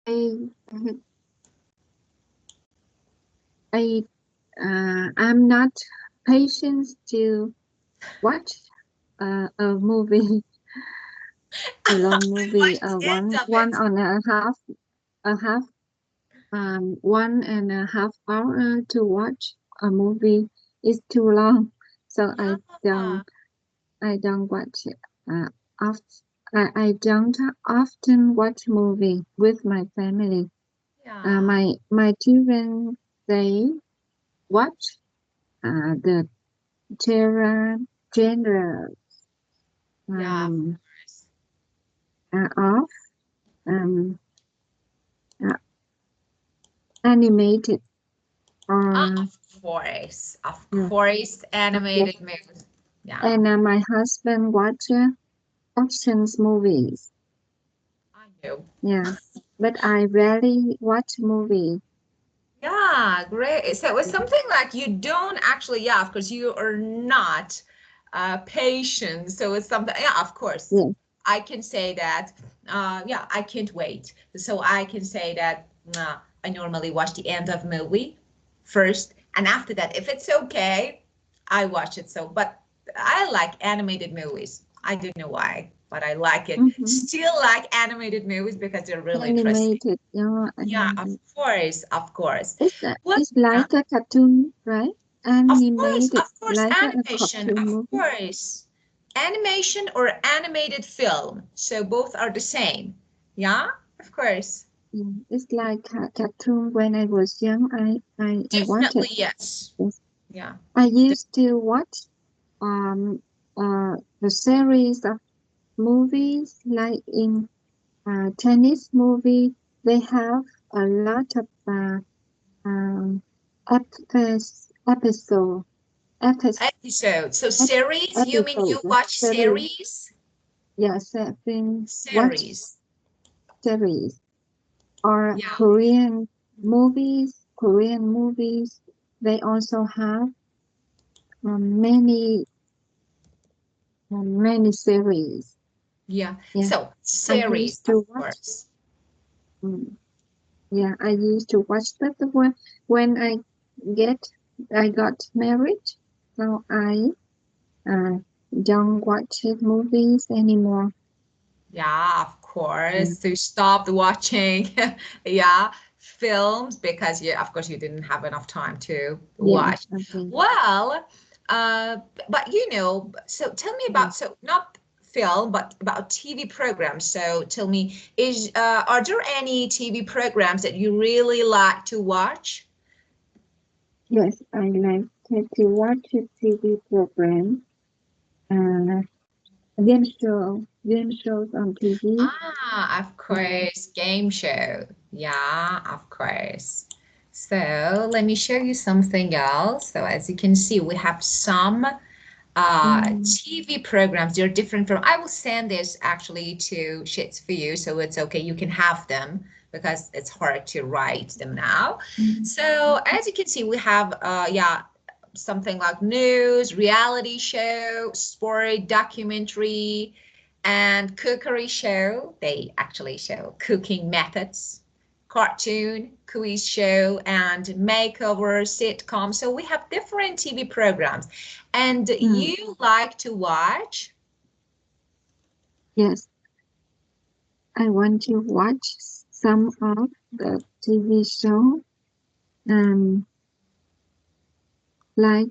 I'm not patient to watch a movie, a long movie, Watch the end of one it. and a half, a half, 1.5 hour to watch a movie is too long, so Yeah. I don't watch it. Oft, I don't often watch movie with my family. Yeah. My children, they watch the genre genre Yeah, of um, course. of um, uh, animated or Of yeah, course, yes. animated movies. Yeah, And my husband watch actions movies. I know. Yeah, but I rarely watch movie. Yeah, great. So it's something like you don't actually, yeah, of course, you are not patient. So it's something, yeah, of course, Yes. I can say that. Yeah, I can't wait. So I can say that I normally watch the end of movie first, and after that, if it's okay, I watch it. So, but I like animated movies. I don't know why, but I like it. Mm-hmm. Still like animated movies because they're really interesting. Animated, yeah, Yeah, of animated. course, of course. What? It's like a cartoon, right? Animated, Of course, like a animation, cartoon of movie. course. Animation or animated film. So both are the same. Yeah, of course. Yeah, it's like a cartoon. When I was young, I watched Definitely it. yes. Yes. Yeah. I De- used to watch the series of movies like in Chinese movie. They have a lot of um, episode episode Episode. So series, you mean episode you watch series. series? Yeah, seven watch Series. series or Yeah. Korean movies. Korean movies. They also have many many series. Yeah. Yeah, So I series, used of to watch. course. mm, Yeah, I used to watch that when get I got married. So I uh, don't watch movies anymore. Yeah, of Yeah, course. So stopped watching, yeah, films because you, of course, you didn't have enough time to yeah, watch. okay. Well, uh, but you know, so tell me Yeah. about, so not film, but about TV programs. So tell me, are there any TV programs that you really like to watch? Yes, I like to watch a TV program. Uh, game shows on TV. Ah, of Uh, course, game show. Yeah, of course. So let me show you something else. So as you can see, we have some mm, TV programs. They're different from, I will send this actually to sheets for you, so it's okay. You can have them because it's hard to write them now. mm, So as you can see, we have, yeah, something like news, reality show, sport, documentary, and cookery show. They actually show cooking methods, cartoon, quiz show, and makeover sitcom. So we have different TV programs. And mm. you like to watch? Yes, I want to watch some of the TV show. Um, like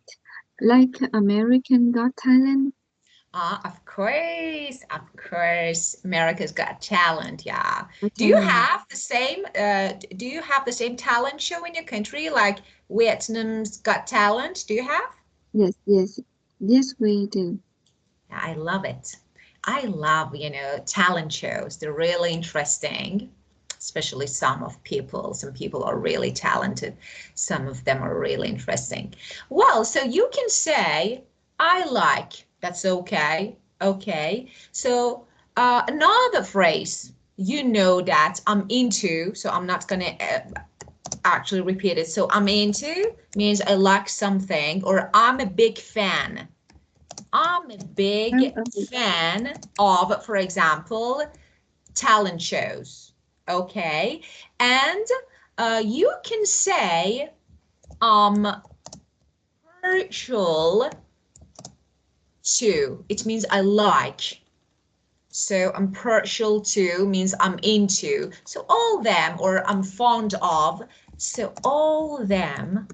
American Got Talent. Ah, of course, America's Got Talent. Yeah. Got Do you Talent. have the same? Do you have the same talent show in your country, like Vietnam's Got Talent? Do you have? Yes, yes, yes, we do. Yeah, I love it. I love, talent shows. They're really interesting, especially some people are really talented. Some of them are really interesting. Well, so you can say, I like, that's okay. Okay. So another phrase, that I'm into, so I'm not going to actually repeat it. So I'm into means I like something, or I'm a big fan. I'm a I'm big fan of, for example, talent shows. Okay, and you can say partial to. It means I like. So I'm partial to means I'm into. So all them, or I'm fond of. So all them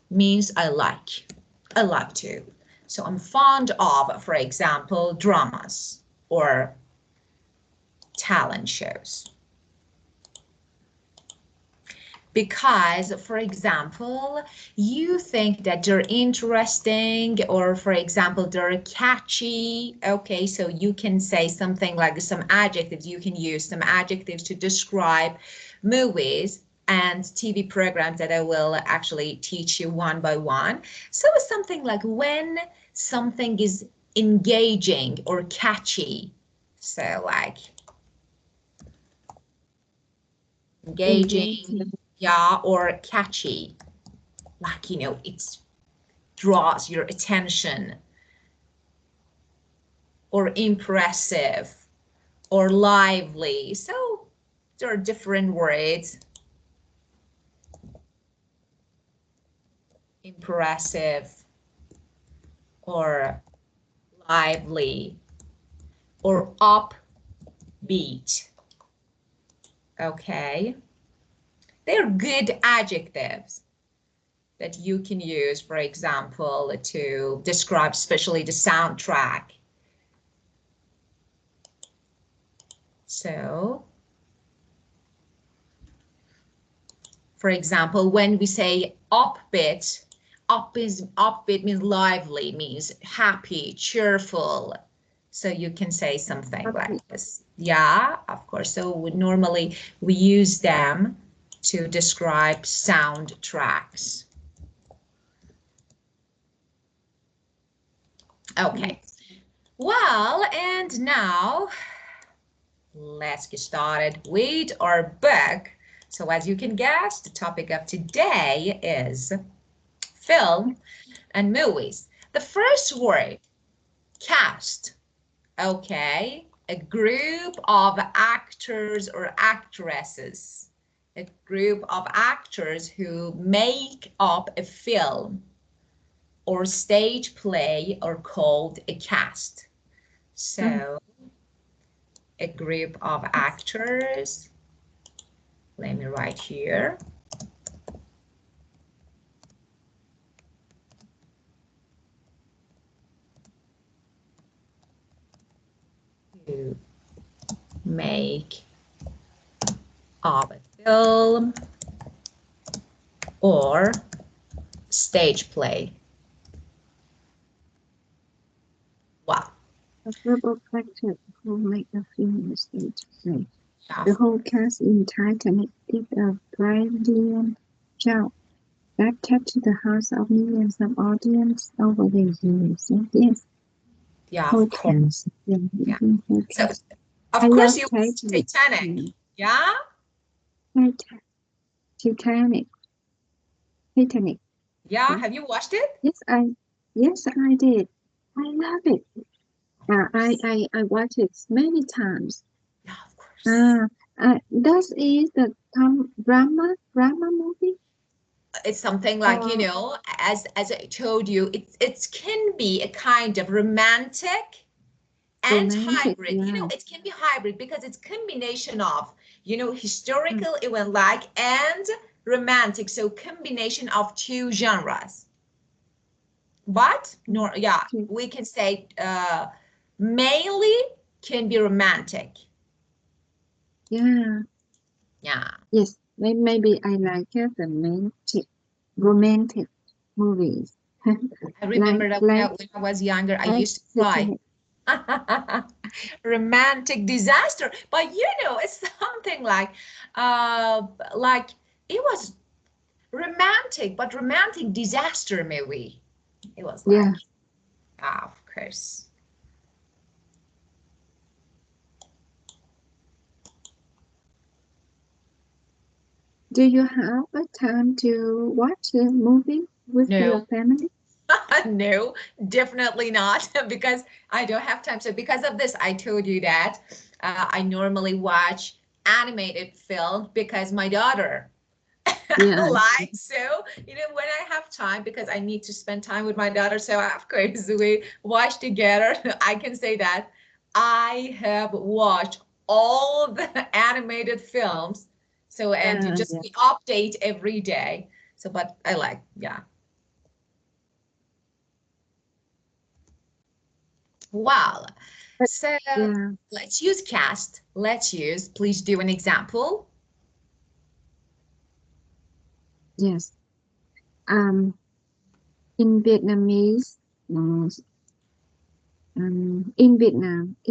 means I like. I like to. So I'm fond of, for example, dramas or talent shows. Because, for example, you think that they're interesting, or for example, they're catchy. Okay, so you can say something like some adjectives. You can use some adjectives to describe movies and TV programs that I will actually teach you one by one. So it's something like when something is engaging or catchy. So like engaging, yeah, or catchy, like, you know, it draws your attention, or impressive, or lively. So there are different words. Impressive, or lively, or upbeat. Okay, they're good adjectives that you can use, for example, to describe especially the soundtrack. So, for example, when we say upbeat, upbeat means lively, means happy, cheerful. So you can say something like this. Yeah, of course. So normally we use them to describe soundtracks. Okay, well, and now let's get started with our book. So as you can guess, the topic of today is film and movies. The first word, cast. Okay, a group of actors or actresses. A group of actors who make up a film or stage play are called a cast. So a group of actors, let me write here. To make up a film or stage play. Wow. A verbal actor who make a film stage play. The whole cast in Titanic did a brilliant job that captured the hearts of millions of audience over the years. Yes. Yeah, of course. Yeah. So, of course, you watched Titanic. Yeah? Titanic. Titanic. Yeah, have you watched it? Yes, I did. I love it. I watched it many times. Yeah, of course. That is the drama movie. It's something like, you know, as I told you, it can be a kind of romantic and hybrid. Yeah. You know, it can be hybrid because it's combination of, you know, historical event like and romantic. So combination of two genres. But no, yeah, we can say mainly can be romantic. Yeah. Yeah. Yes, maybe I like romantic movies. I remember that when I was younger, I used to cry. Romantic disaster, but you know, it's something like it was romantic, but romantic disaster movie. It was like, yeah, of course. Do you have a time to watch a movie with your family? No, definitely not, because I don't have time. So because of this, I told you that I normally watch animated film because my daughter Yeah. like, so when I have time, because I need to spend time with my daughter, so of course we watch together. I can say that I have watched all the animated films, so and you just Yeah. update every day. So but I like, yeah. Wow. But So yeah. let's use cast. Please do an example. Yes. In Vietnamese, in Vietnam,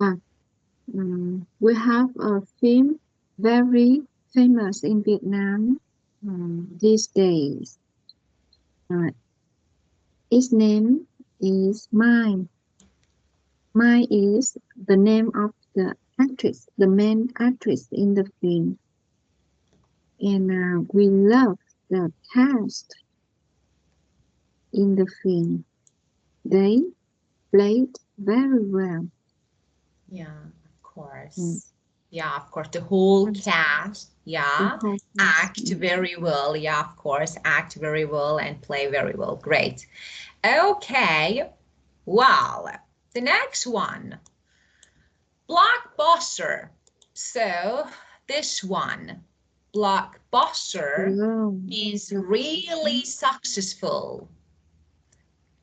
uh, we have a film very famous in Vietnam these days. Uh, its name is Mine. Mine is the name of the actress, the main actress in the film, and we love the cast in the film. They played very well. Yeah, of Mm. course. Yeah, of course. The whole And cast, the yeah, whole cast. act very well. Yeah, of course, act very well and play very well. Great. Okay. Wow. The next one, blockbuster. So this one, blockbuster Wow. means Blockbuster. really successful.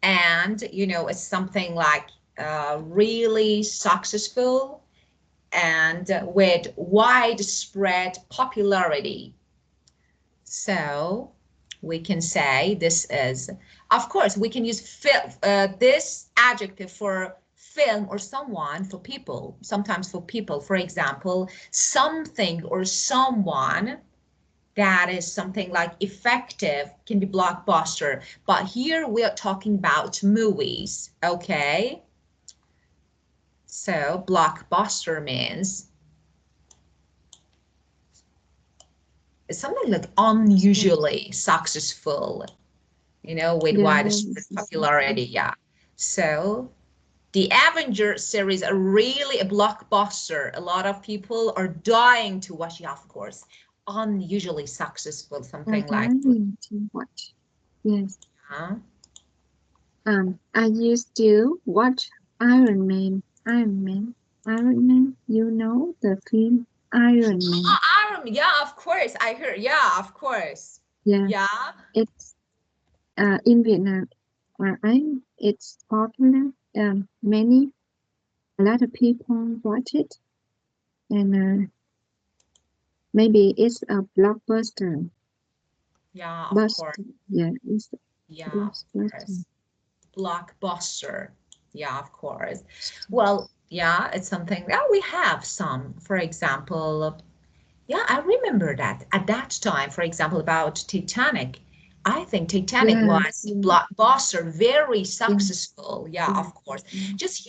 And, it's something like really successful and with widespread popularity. So we can say this is, of course, we can use this adjective for film or someone, for people, sometimes for people. For example, something or someone that is something like effective can be blockbuster. But here we are talking about movies, okay? So blockbuster means it's something like unusually successful, with Yeah, widespread popularity. Yeah. So the Avengers series are really a blockbuster. A lot of people are dying to watch. Yeah, of course, unusually successful, I something like. dying to watch. Yes. Huh? I used to watch Iron Man. Iron Man. Iron Man. You know the film Iron Man. Yeah, of course. I heard. Yeah, of course. Yeah. Yeah. It's in Vietnam. It's popular. Many a lot of people watch it, and maybe it's a blockbuster. Yeah, of course. Buster. Yeah, it's a Yeah, of blockbuster. course. Blockbuster. Yeah, of course. Well, yeah, it's something that we have some. For example, yeah, I remember that at that time, for example, about Titanic. I think Titanic Yeah, was yeah, blockbuster, very yeah, successful. Yeah, yeah, of course. yeah. Just,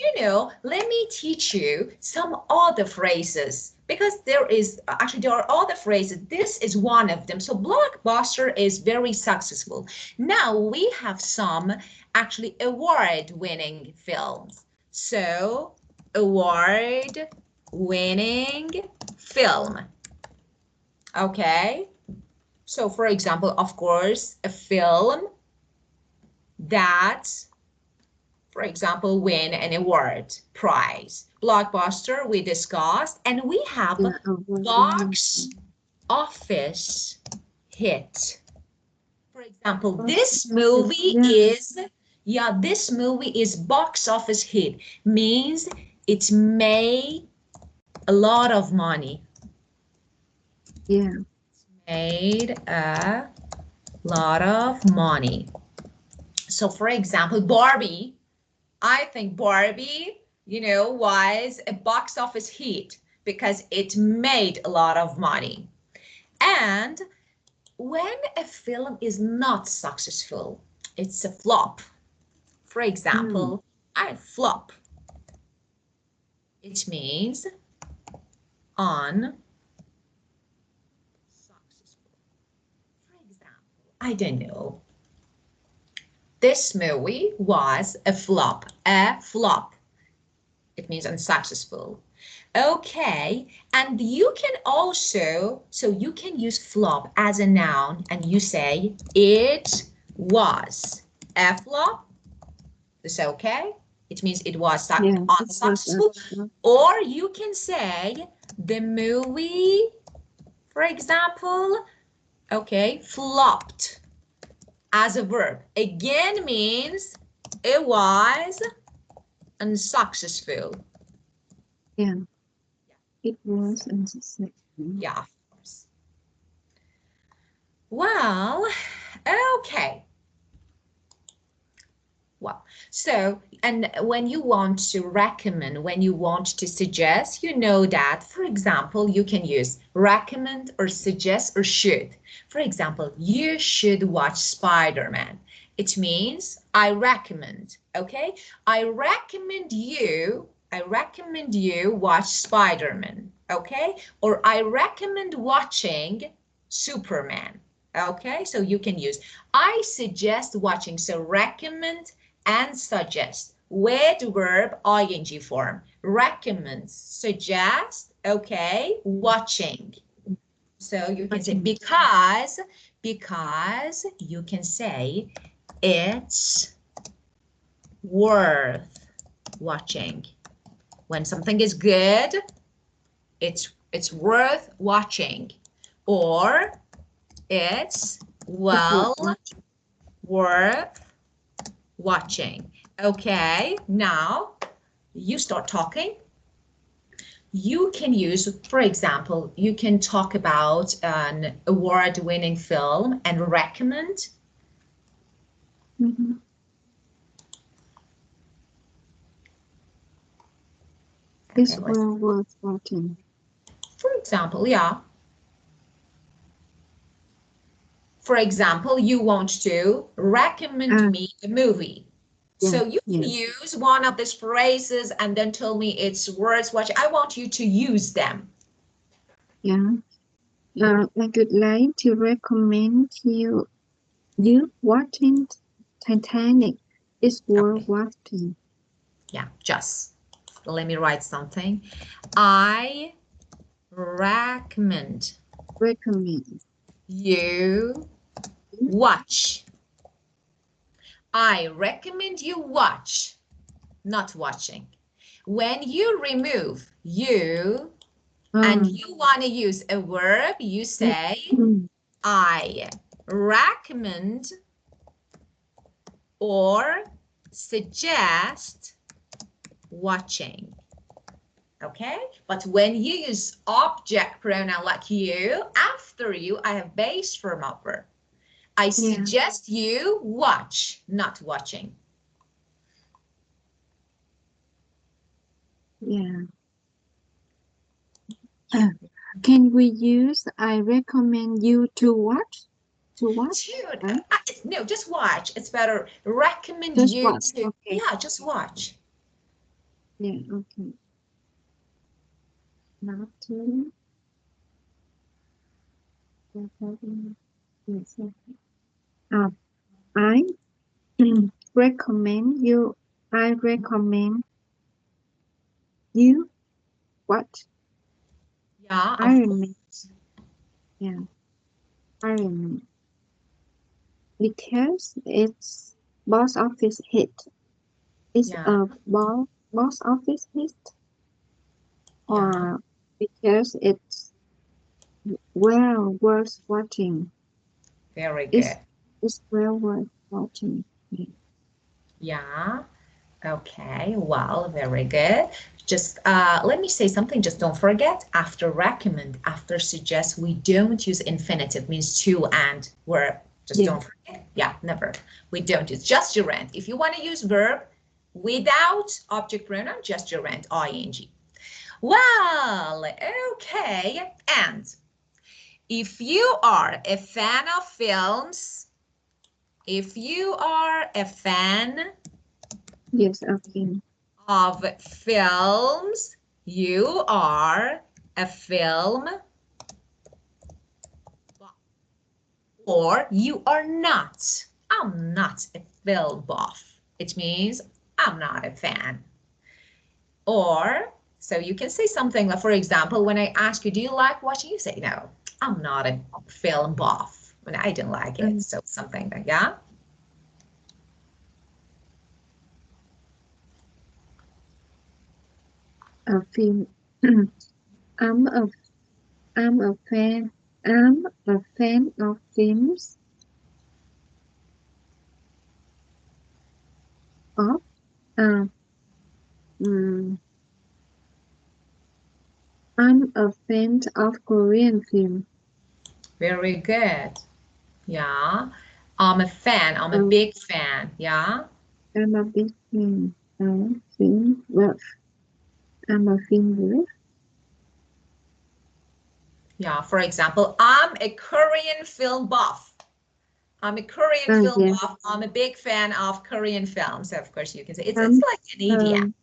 let me teach you some other phrases because there are other phrases. This is one of them. So blockbuster is very successful. Now we have some actually award-winning films. So award-winning film. Okay. So for example, of course, a film that, for example, win an award prize. Blockbuster, we discussed, and we have Yeah, award-winning. box office hit. For example, Box office. Yeah, this movie is box office hit, means it made a lot of money. yeah, Made a lot of money. So for example, Barbie, I think Barbie, was a box office hit because it made a lot of money. And when a film is not successful, it's a flop. For mm, example, I flop. It means unsuccessful. For example, I don't know. This movie was a flop. A flop. It means unsuccessful. Okay, and you can also, so you can use flop as a noun and you say it was a flop. Is okay? It means it was Yeah, it was a unsuccessful. flop. Or you can say the movie, for example, okay, flopped as a verb. Again means it was unsuccessful. Yeah, it was unsuccessful. Yeah, of course. Well, okay. Well, so, and when you want to recommend, when you want to suggest, you know that, for example, you can use recommend or suggest or should. For example, you should watch Spider-Man. It means I recommend, okay? I recommend you watch Spider-Man, okay? Or I recommend watching Superman, okay? So you can use I suggest watching. So recommend and suggest with verb ing form. Recommend, suggest, okay, watching. So you can say because you can say it's worth watching. When something is good, it's worth watching. Or it's well worth watching. Okay, now you start talking. You can use, for example, you can talk about an award-winning film and recommend. Mm-hmm. It's Okay, well worth watching. for example, yeah. For example, you want to recommend me a movie. Yeah, So you can yeah, use one of these phrases and then tell me it's worth watching. I want you to use them. yeah. I would like to recommend you watching Titanic. It's worth Okay, watching. yeah, just let me write something. I recommend Recommend. you watch. I recommend you watch, not watching. When you remove you and Um, you want to use a verb, you say, I recommend or suggest watching. Okay, but when you use object pronoun like you, after you, I have base form of verb. I yeah, suggest you watch, not watching. yeah. Can we use I recommend you to watch? To watch? Dude, Right? no, just watch. It's better. Recommend Just you watch. to, Okay. yeah, just watch. Yeah, okay. Not to. Yes, okay. I recommend you. I recommend you watch Yeah, of Iron Man. course. Yeah, Iron Man. Because it's box office hit. It's Yeah, a box office hit, yeah, or because it's well worth watching. very It's good. it's well worth watching. Yeah. Yeah. Okay, well, very good. Just let me say something. Just don't forget, after recommend, after suggest, we don't use infinitive, means to and verb. Just Yeah. don't forget. Yeah, never. We don't use just gerund. If you want to use verb without object pronoun, just gerund, ing. Well, okay. And if you are a fan of films, if you are a fan Yes. Okay. of films, you are a film buff, or you are not. I'm not a film buff. It means I'm not a fan. Or So you can say something like, for example, when I ask you, do you like watching? You say, no, I'm not a film buff. When I don't like it. So something like, yeah. A film. I'm a I'm a fan. I'm a fan of films. Of uh, mm, I'm a fan of Korean film. Very good. Yeah. I'm a fan. I'm a big fan. Yeah. I'm a big fan of film. Well, I'm a film buff. Yeah. For example, I'm a Korean film buff. I'm a Korean film Yes. buff. I'm a big fan of Korean films. So of course you can say it's I'm like an idiom.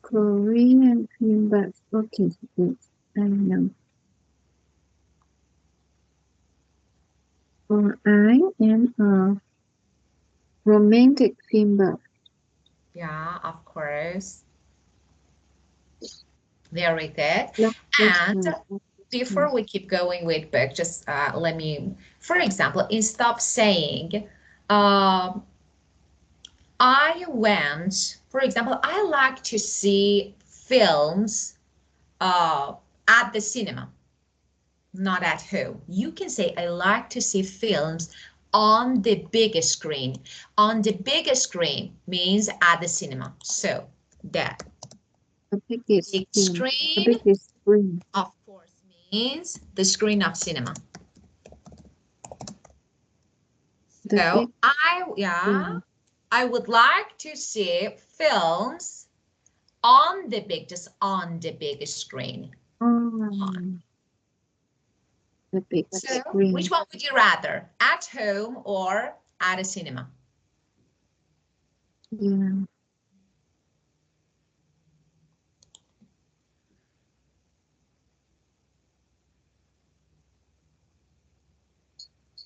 Korean film buff. Okay, yes, I know. Or I am a romantic film buff. Yeah, of course. Very good. Love And Christmas. before we keep going with book, just let me, for example, instead of saying, I went, for example, I like to see films at the cinema, not at home. You can say, I like to see films on the biggest screen. On the biggest screen means at the cinema. So that The biggest big film. The screen, biggest screen. of course, means the screen of cinema. So I would like to see films on the biggest screen. The big So screen. which one would you rather, at home or at a cinema? Yeah.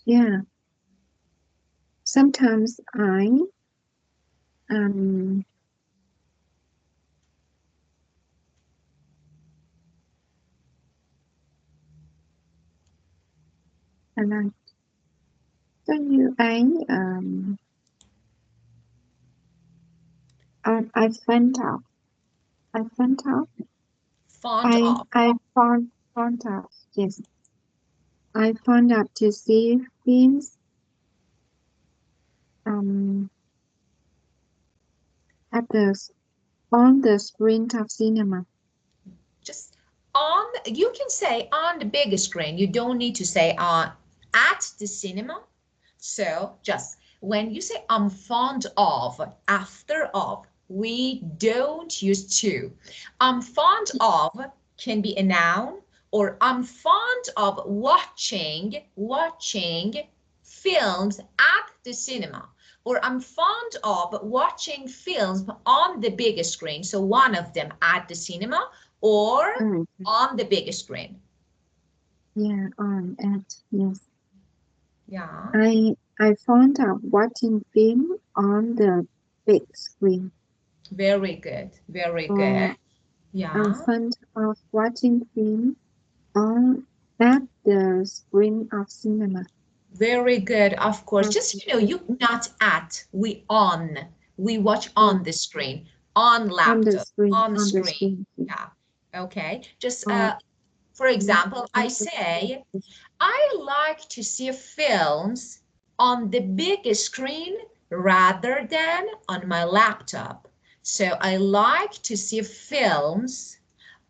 Yeah. Sometimes um I like so you I found out I found out Fond of. I found out yes I found out to see films um at on the screen of cinema. Just on, you can say on the biggest screen. You don't need to say on at the cinema. So just when you say I'm fond of, after of, we don't use to. I'm fond of can be a noun, or I'm fond of watching films at the cinema, or I'm fond of watching films on the biggest screen. So one of them at the cinema or on the biggest screen. Yeah, on at yes. Yeah. I found out watching film on the big screen. Very good. Very good. Yeah. I'm fond of watching film on at the screen of cinema. Very good. Of course. Just, you not at, we on. We watch on the screen, on laptop, on screen. Yeah. Okay. Just, for example, I say, I like to see films on the biggest screen rather than on my laptop. So I like to see films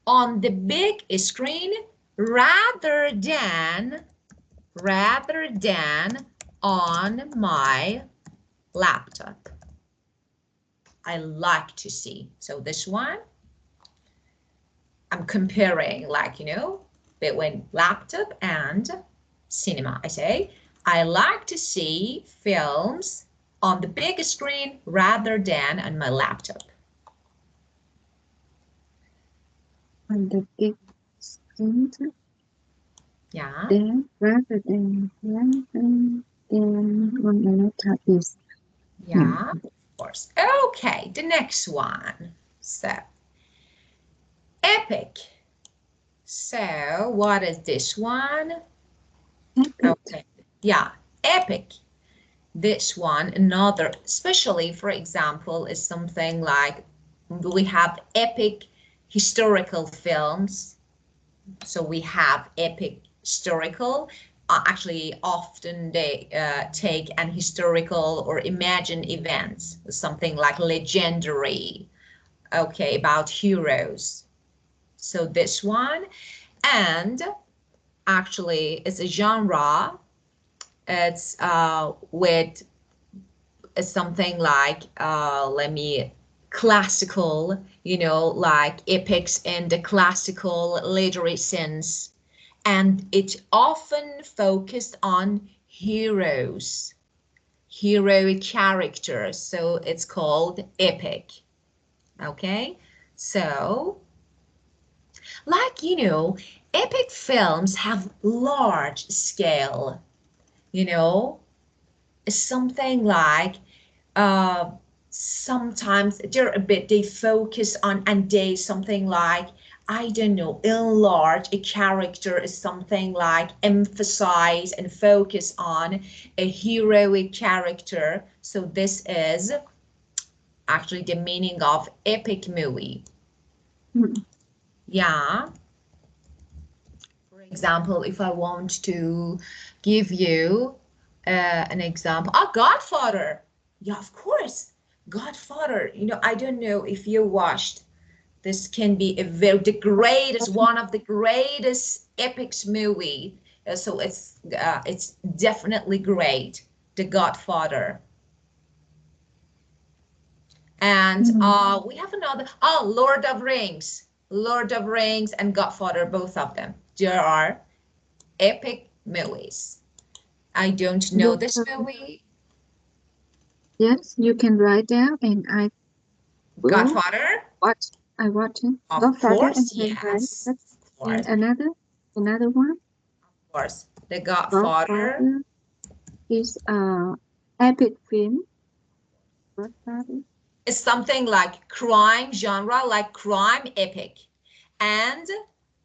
on the big screen rather than on my laptop. I like to see. So this one, I'm comparing between laptop and cinema. I say, I like to see films on the big screen rather than on my laptop. On the big screen? Yeah. Then rather than on my laptop is. Yeah, of course. Okay, the next one. So, Epic. So what is this one? Epic. Okay. Yeah, epic. This one, another, especially for example, is something like we have epic historical films. So we have epic historical. Actually, often they take an historical or imagined events, something like legendary, okay, about heroes. So this one, and actually it's a genre. It's with something like let me classical, you know, like epics in the classical literary sense, and it often focused on heroes, heroic characters, so it's called epic. Okay, so like, you know, epic films have large scale, you know, something like uh, sometimes they're a bit, they focus on, and they something like, I don't know, enlarge a character is something like emphasize and focus on a heroic character. So this is actually the meaning of epic movie. Mm. Yeah. For example, if I want to give you an example, Godfather. Yeah, of course, Godfather. You know, I don't know if you watched. This can be a very the greatest, one of the greatest epics movie. So it's definitely great, The Godfather. And we have another. Oh, Lord of Rings. Lord of Rings and Godfather, both of them. There are epic movies. I don't know Both this of them. movie. Yes, you can write down, and I will Godfather? watch. I watch it. Of Godfather and course, Hellraiser. yes. Of And course, another one. of course. The Godfather Godfather is a epic film. Godfather. is something like crime genre, like crime epic. And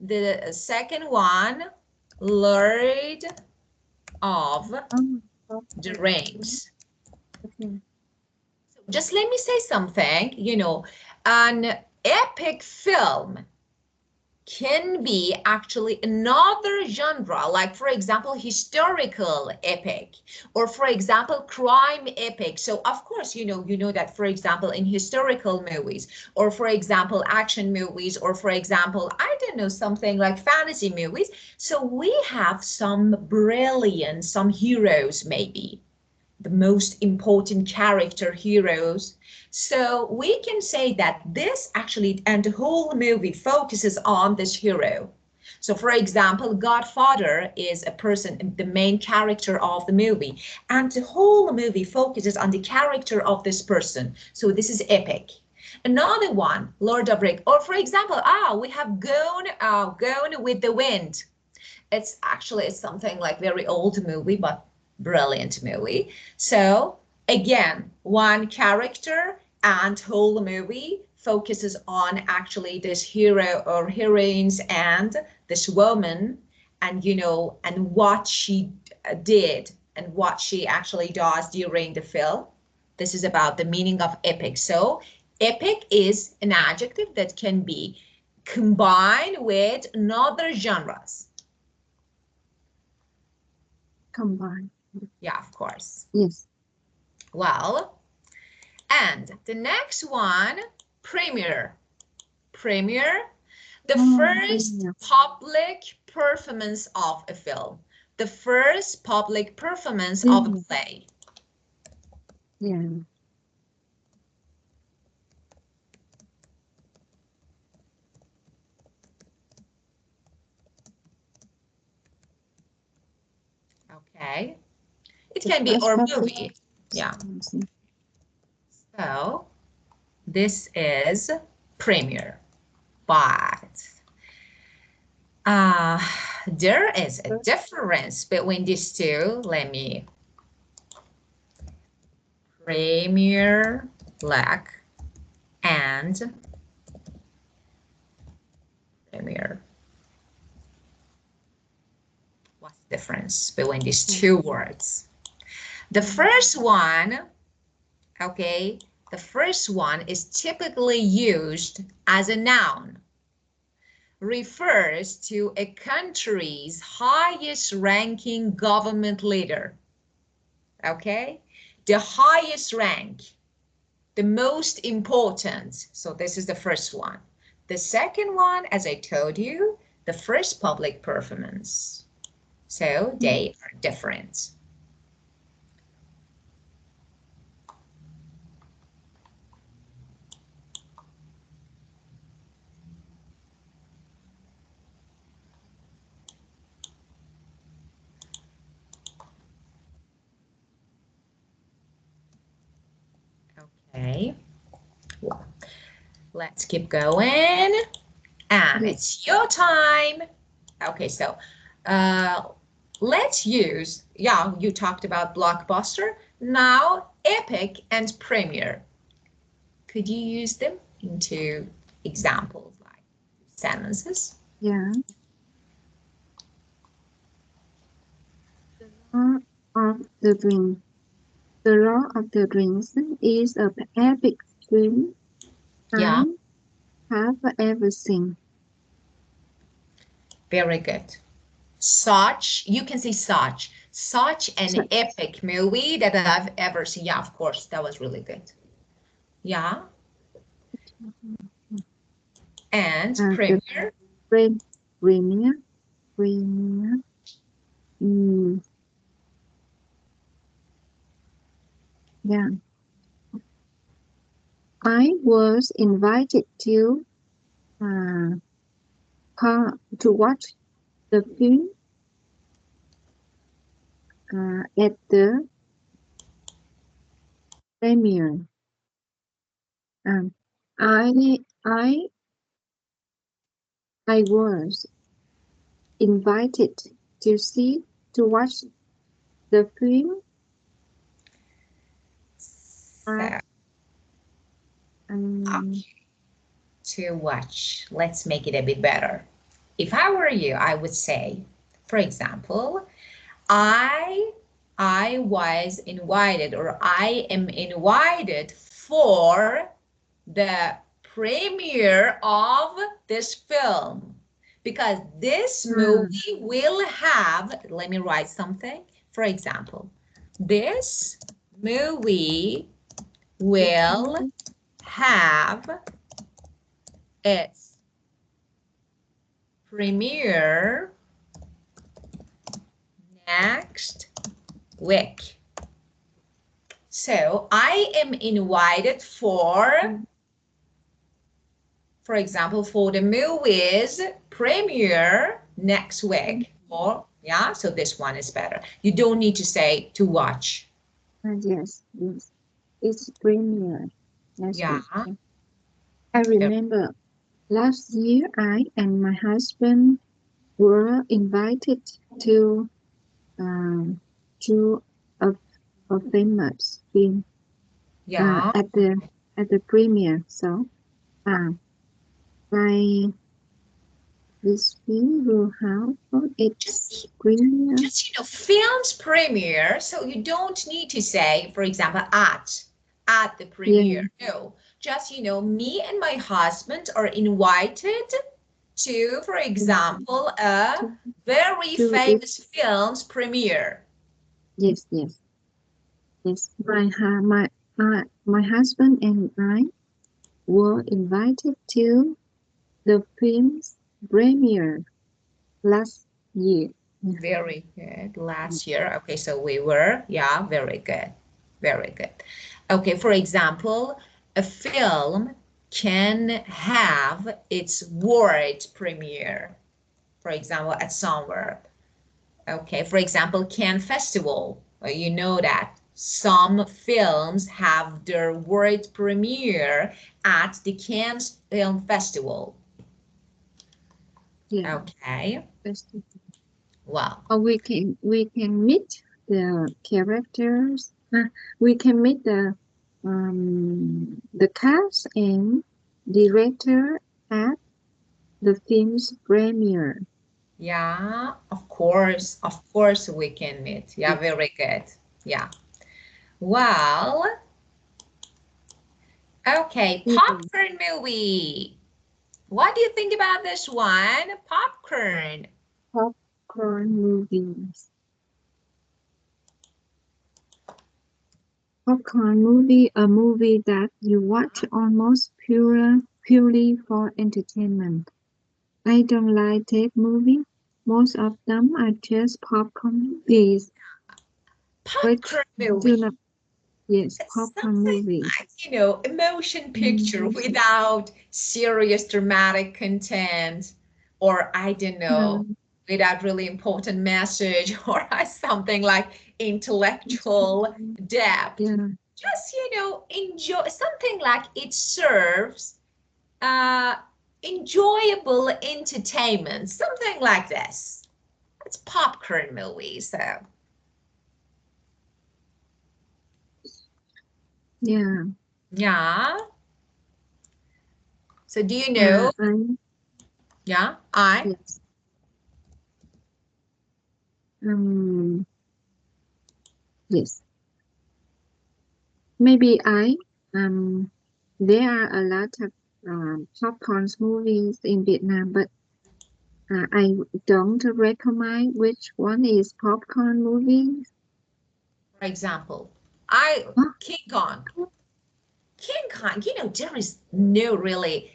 the second one, Lord of Oh, the Godfather. Rings. Okay. Just let me say something, you know, an epic film can be actually another genre, like for example historical epic, or for example crime epic. So of course, you know that for example in historical movies, or for example action movies, or for example I don't know, something like fantasy movies, so we have some brilliant, some heroes, maybe the most important character heroes. So we can say that this actually, and the whole movie focuses on this hero. So for example, Godfather is a person, the main character of the movie, and the whole movie focuses on the character of this person. So this is epic. Another one, Lord of Rings, or for example, we have Gone with the Wind. It's actually something like very old movie, but brilliant movie. So again, one character and whole movie focuses on actually this hero or heroines and this woman, and you know, and what she did and what she actually does during the film. This is about the meaning of epic. So epic is an adjective that can be combined with other genres. Combined. Yeah, of course. Yes. Well, and the next one, premiere. Premiere, the Oh, first yeah. public performance of a film, the first public performance of a Yeah. play. Yeah. Okay, it The can be first or public. movie. Yeah. Yes. So this is premiere, but uh, there is a difference between these two. Let me premiere black and Premiere. What's the difference between these two words? The first one, okay, the first one is typically used as a noun. Refers to a country's highest ranking government leader. Okay, the highest rank, the most important. So this is the first one. The second one, as I told you, the first public performance. So they are different. Okay, let's keep going. And it's your time. Okay, so let's use, yeah, you talked about Blockbuster. Now, Epic and Premiere. Could you use them into examples, like sentences? Yeah. The Lord of the Rings. The Lord of the Rings is an epic film Yeah. I have ever seen. Very good. Such, you can say such an epic movie that I've ever seen. Yeah, of course, that was really good. Yeah. And Premiere. Premiere. Yeah. I was invited to watch the film at the premiere. I was invited to watch the film. So, to watch. Let's make it a bit better. If I were you, I would say, for example, I was invited, or I am invited for the premiere of this film, because this movie will have, let me write something. For example, this movie will have its premiere next week. So I am invited for example, for the movie's premiere next week. Or, yeah, so this one is better. You don't need to say to watch. Yes. It's premiere. Yeah. I remember last year I and my husband were invited to a famous film at the premiere. So this film will have its premiere. Just, films premiere, so you don't need to say, for example, at the premiere. Yeah. No, just, me and my husband are invited to, for example, a very famous film's premiere. Yes. My husband and I were invited to the film's premiere last year. Very good. Last year. Okay, so we were, yeah, very good. Very good. Okay, for example, a film can have its world premiere, for example, at somewhere. Okay, for example, Cannes Festival. You know that some films have their world premiere at the Cannes Film Festival. Yeah. Okay. Festival. Wow. We can meet the characters. We can meet the cast and director at the film's premiere. Yeah, of course we can meet. Yeah, very good. Yeah. Well, okay, Okay. popcorn movie. What do you think about this one? Popcorn. Popcorn movies. Popcorn movie, a movie that you watch almost purely for entertainment. I don't like that movie. Most of them are just popcorn movies, which Popcorn do movie. not, yes, It's popcorn something movies. like, emotion picture Mm, without serious dramatic content, or I don't know, yeah, without really important message, or something like intellectual depth. yeah, Just, enjoy something like it serves uh, enjoyable entertainment, something like this. It's popcorn movie, so yeah. yeah. So do you know? I, Yeah, I. yes. Um, yes. Maybe there are a lot of popcorn movies in Vietnam, but I don't recommend which one is popcorn movie. For example, I Huh? King Kong. King Kong, there is no really,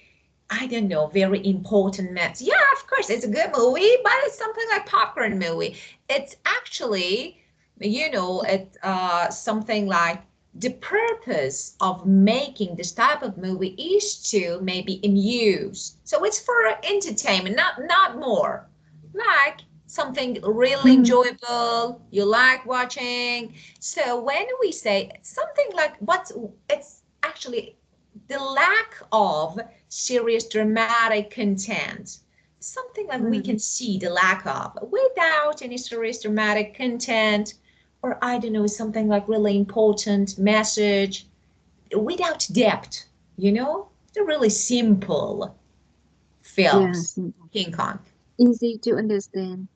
I don't know, very important mess. Yeah, of course, it's a good movie, but it's something like popcorn movie. It's actually, something like the purpose of making this type of movie is to maybe amuse. So it's for entertainment, not more. Like something really Mm, enjoyable, you like watching. So when we say something like it's actually the lack of serious dramatic content, something like we can mm, see the lack of without any serious dramatic content, or I don't know, something like really important message without depth, they're really simple films. yes, King Kong. easy to understand.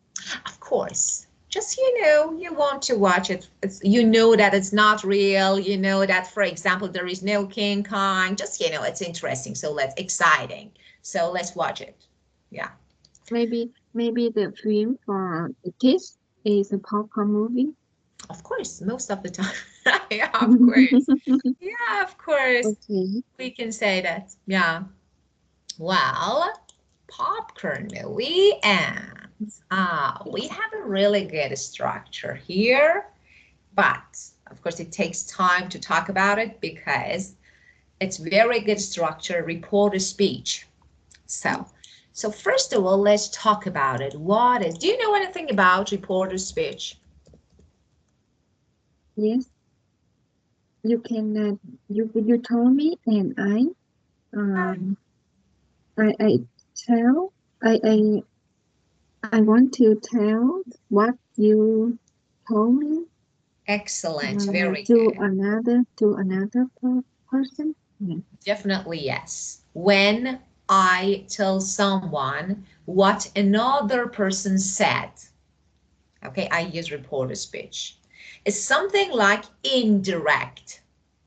Of course. Just, you want to watch it. That it's not real. You know that, for example, there is no King Kong. Just, it's interesting. So exciting. So let's watch it. Yeah. Maybe the film for the kids is a popcorn movie. Of course, most of the time. Yeah, of course. Yeah, of course. Okay. We can say that. Yeah. Well, popcorn movie and we have a really good structure here. But of course, it takes time to talk about it because it's very good structure, reporter speech. So first of all, let's talk about it. Do you know anything about reporter speech? Yes, you can. You told me, and um I tell I I want to tell what you told me Excellent, very to good. another person. Yeah. Definitely yes. When I tell someone what another person said, okay, I use reporter speech. It's something like indirect,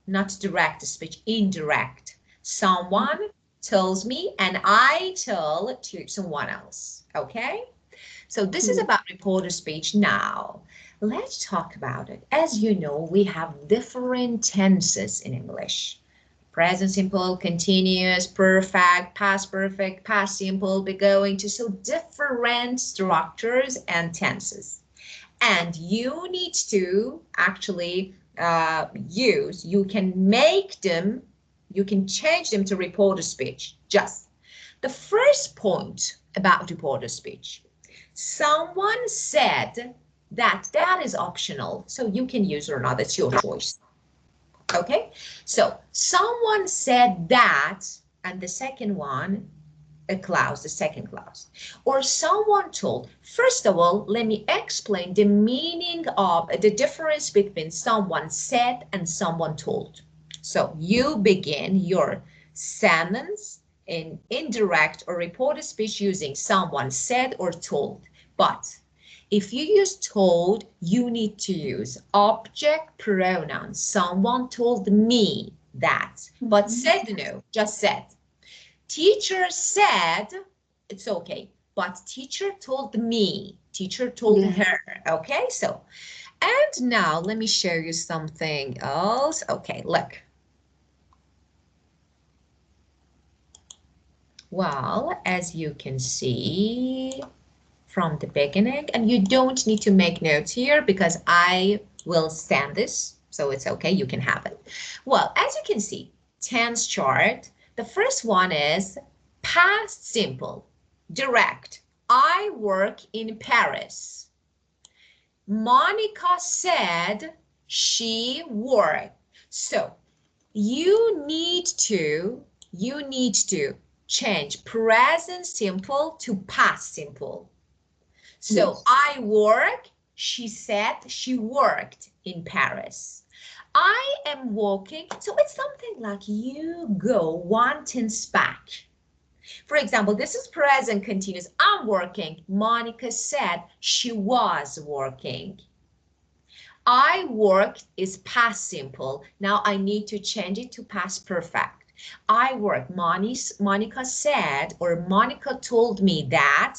not direct speech, indirect. Someone tells me and I tell to someone else, okay? So this is Yeah. about reporter speech now. Let's talk about it. As you know, we have different tenses in English. Present simple, continuous, perfect, past simple, be going to, so different structures and tenses. And you need to actually you can make them, you can change them to reporter speech. Just the first point about reporter speech. Someone said that is optional, so you can use or not, it's your choice. Okay, so someone said that, and the second one, a clause, the second clause, or someone told. First of all, let me explain the meaning of the difference between someone said and someone told. So you begin your sentence in indirect or reported speech using someone said or told. But if you use told, you need to use object pronoun. Someone told me that, but said no, just said. Teacher said, it's okay, but teacher told me, teacher told her, okay? So, and now let me show you something else. Okay, look. Well, as you can see from the beginning, and you don't need to make notes here because I will stand this, so it's okay, you can have it. Well, as you can see, tense chart, the first one is past simple, direct. I work in Paris. Monica said she worked. So you need to change present simple to past simple. So I work, she said she worked in Paris. I am walking, so it's something like you go one tense back. For example, this is present continuous. I'm working. Monica said she was working. I worked is past simple. Now I need to change it to past perfect. I work. Monica said, or Monica told me that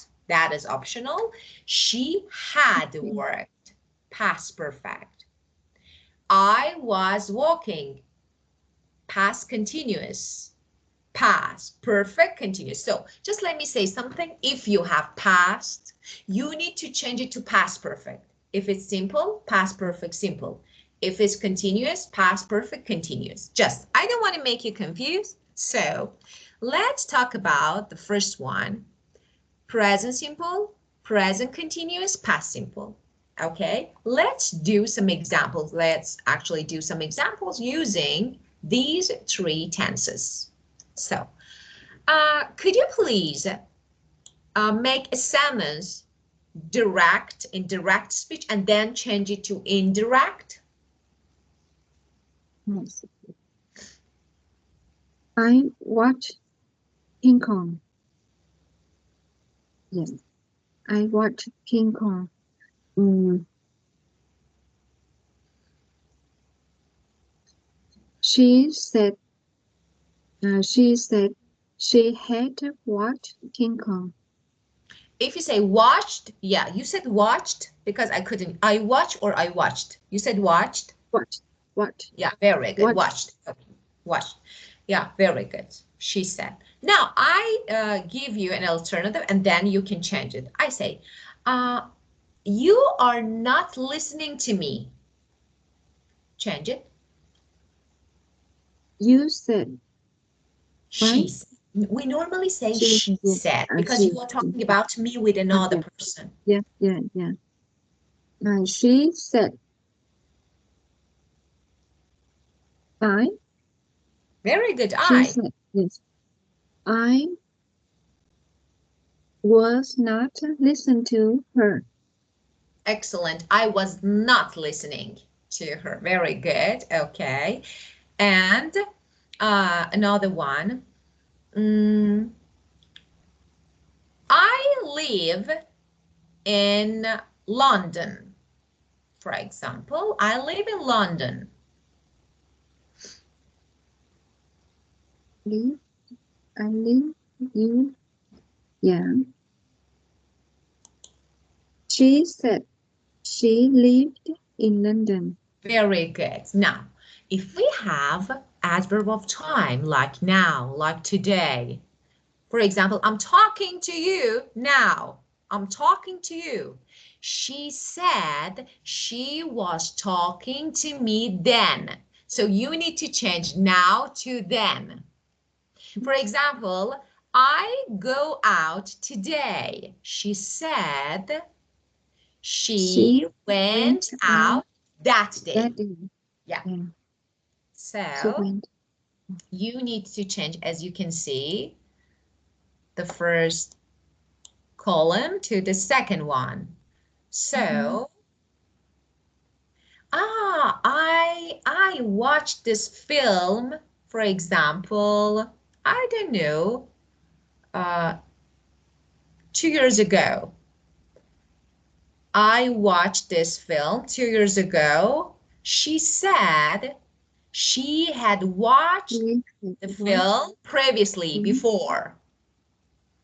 is optional. She had worked, past perfect. I was walking, past continuous, past perfect continuous. So just let me say something. If you have past, you need to change it to past perfect. If it's simple, past perfect simple. If it's continuous, past perfect continuous. Just, I don't want to make you confused. So let's talk about the first one. Present simple, present continuous, past simple. Okay, let's do some examples. Let's actually do some examples using these three tenses. So, could you please make a sentence direct in direct speech and then change it to indirect? Yes. I watch King Kong. Yes, I watch King Kong. She said she had watched King Kong. If you say watched, yeah, you said watched because I couldn't. I watch or I watched. You said watched. Watched. Yeah, very good. Watched. Okay. Watched. Yeah, very good. She said. Now I give you an alternative and then you can change it. I say, you are not listening to me. Change it. You said. She said. We normally say she said because you are talking about me with another person. Yeah. She said. I. Very good. She said, yes. I was not listening to her. Excellent. I was not listening to her. Very good. Okay. And another one. I live in London. For example, I live in London. I live in, yeah. She said she lived in London. Very good. Now, if we have adverb of time, like now, like today, for example, I'm talking to you now. I'm talking to you. She said she was talking to me then. So you need to change now to then. For example, I go out today. She said she went out that day. Yeah. So you need to change, as you can see, the first column to the second one. So, I watched this film, for example, I don't know, 2 years ago. I watched this film 2 years ago. She said she had watched the film previously, before.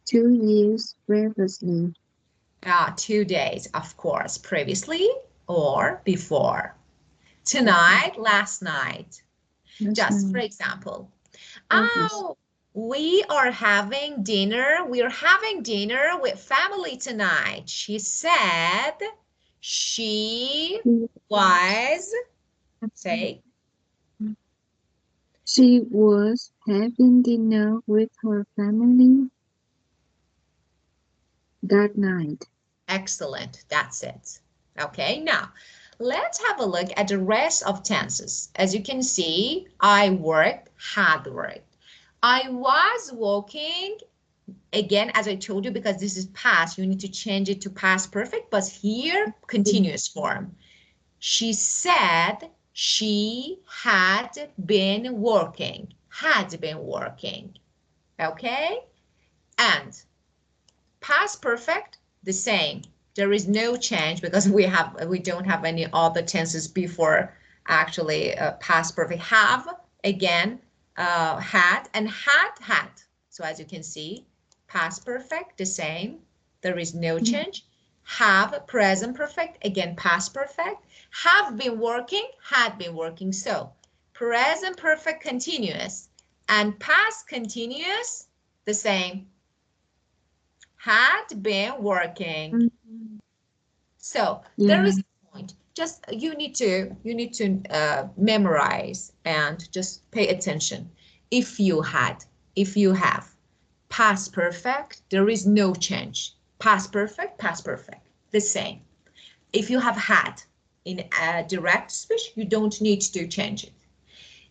2 years previously. 2 days, of course, previously or before. Tonight, last night. Just for example, oh, we are having dinner. We're having dinner with family tonight. She said she was, say. She was having dinner with her family that night. Excellent. That's it. Okay, now let's have a look at the rest of tenses. As you can see, I worked, had worked. I was walking. Again, as I told you, because this is past, you need to change it to past perfect, but here, continuous form. She said she had been working, okay? And past perfect, the same. There is no change because we don't have any other tenses before actually past perfect. Have, again, had, and had. So as you can see, past perfect, the same. There is no change. Have, present perfect, again, past perfect. Have been working, had been working. So present perfect continuous and past continuous, the same. Had been working. So there is a point. Just you need to memorize and just pay attention. If you have past perfect, there is no change. Past perfect, the same. If you have had in a direct speech, you don't need to change it.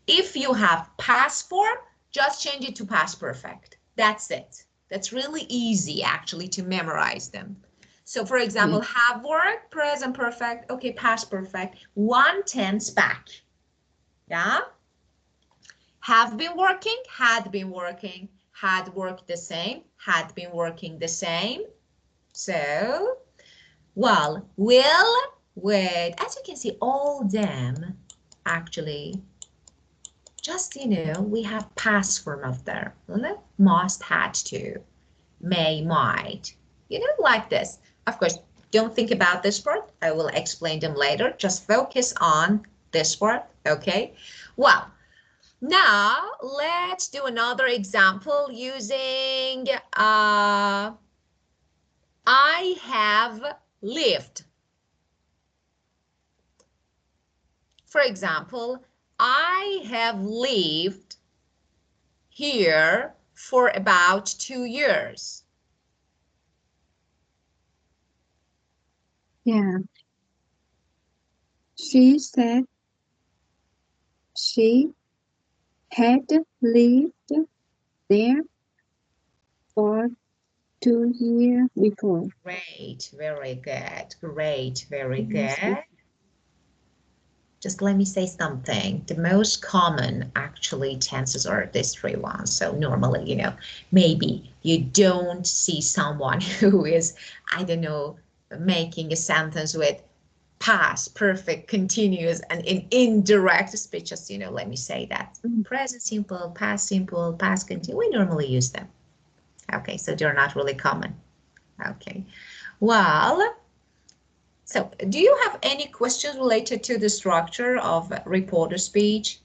If you have past form, just change it to past perfect. That's it. That's really easy actually to memorize them. So for example, have worked, present perfect, okay, past perfect, 1 tense back. Yeah? Have been working, had worked the same, had been working the same. So, well, will, would, as you can see, all them actually just, we have past form of there. Must, had to, may, might, like this. Of course, don't think about this part. I will explain them later. Just focus on this part, okay? Well, now let's do another example using I have lived. For example, I have lived here for about 2 years. Yeah. She said she had lived there for 2 years before. Great, very good. Great, very good. Just let me say something. The most common actually tenses are these 3 ones. So normally, maybe you don't see someone who is, I don't know, making a sentence with past, perfect, continuous, and in indirect speech. Just, let me say that. Present simple, past continuous. We normally use them. Okay, so they're not really common. Okay, well, so do you have any questions related to the structure of reporter speech?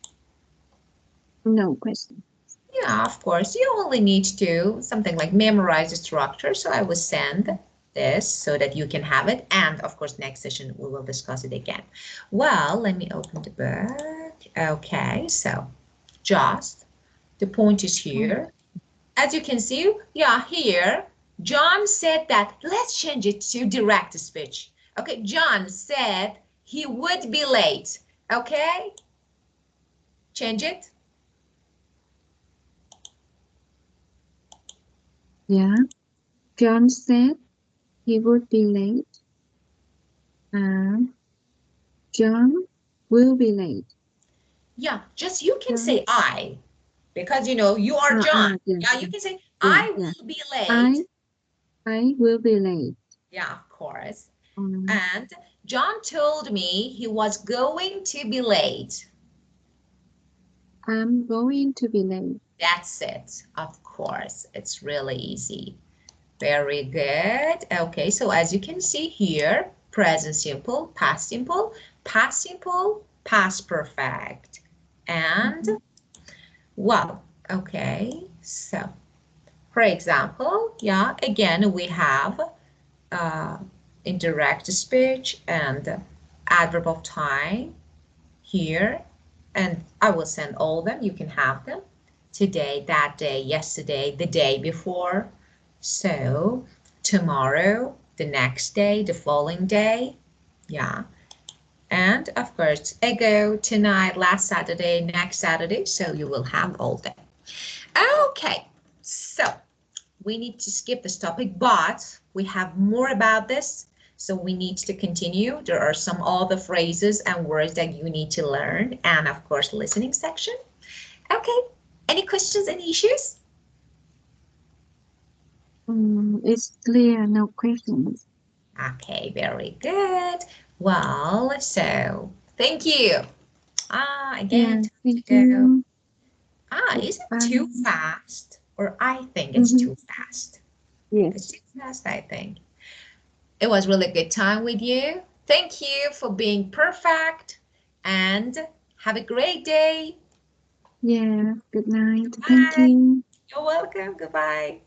No question. Yeah, of course. You only need to something like memorize the structure. So I will send this so that you can have it. And of course, next session, we will discuss it again. Well, let me open the book. Okay, so just the point is here. As you can see, yeah, here, John said that, let's change it to direct speech. Okay, John said he would be late. Okay, change it. Yeah. John said he would be late. John will be late. Yeah, just you can say I, because you are John. Yes. Yeah, you can say I yeah. will be late. I will be late. Yeah, of course. Um, And John told me he was going to be late. I'm going to be late. That's it. Of course, it's really easy. Very good. Okay, so as you can see here, present simple, past simple, past perfect. And Mhm. well, okay, so for example, yeah, again, we have uh, indirect speech and adverb of time here, and I will send all of them. You can have them today, that day, yesterday, the day before. So tomorrow, the next day, the following day. Yeah. And of course, ago, tonight, last Saturday, next Saturday. So you will have all day. Okay. So we need to skip this topic, but we have more about this. So we need to continue. There are some other phrases and words that you need to learn. And of course, listening section. Okay. Any questions, any issues? It's clear, no questions. Okay, very good. Well, so thank you. Yeah, Again, time to thank go. you. Is it too Um, fast? Or I think it's mhm. too fast. It's Yes. too fast, I think. It was really good time with you. Thank you for being perfect and have a great day. Yeah. Good night. Thank Bye. you. You're welcome. Goodbye.